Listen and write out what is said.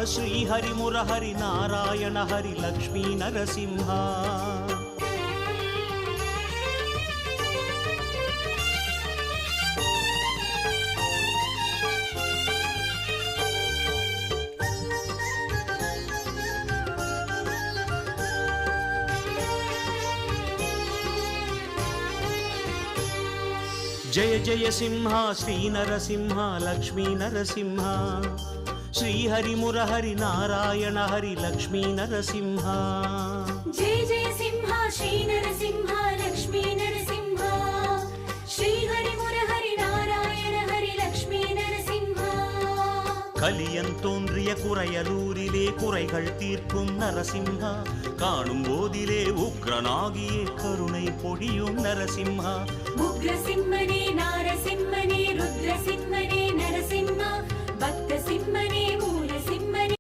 శ్రీహరి మురహరి నారాయణ హరి లక్ష్మీ నరసింహ. జయ జయ సింహ శ్రీ నరసింహ లక్ష్మీ నరసింహ. శ్రీహరి మురహరి నారాయణ హరి లక్ష్మీ నరసింహ. జయ జయ సింహ శ్రీ నరసింహ లక్ష్మీ నరసింహ. శ్రీహరి మురహరి నారాయణ హరి లక్ష్మీ நரசிம்ஹ. கலியன் தோன்றிய குறையலூரிலே குறைகள் தீர்க்கும் நரசிம்ஹா. காணும் போதிலே உக்ரனாகியே கருணை பொழியும் நரசிம்ஹா. உக்ரசிம்மனே நாரசிம்மனே ருத்ரசிம்மனே நரசிம்ஹா. பக்த சிம்மனே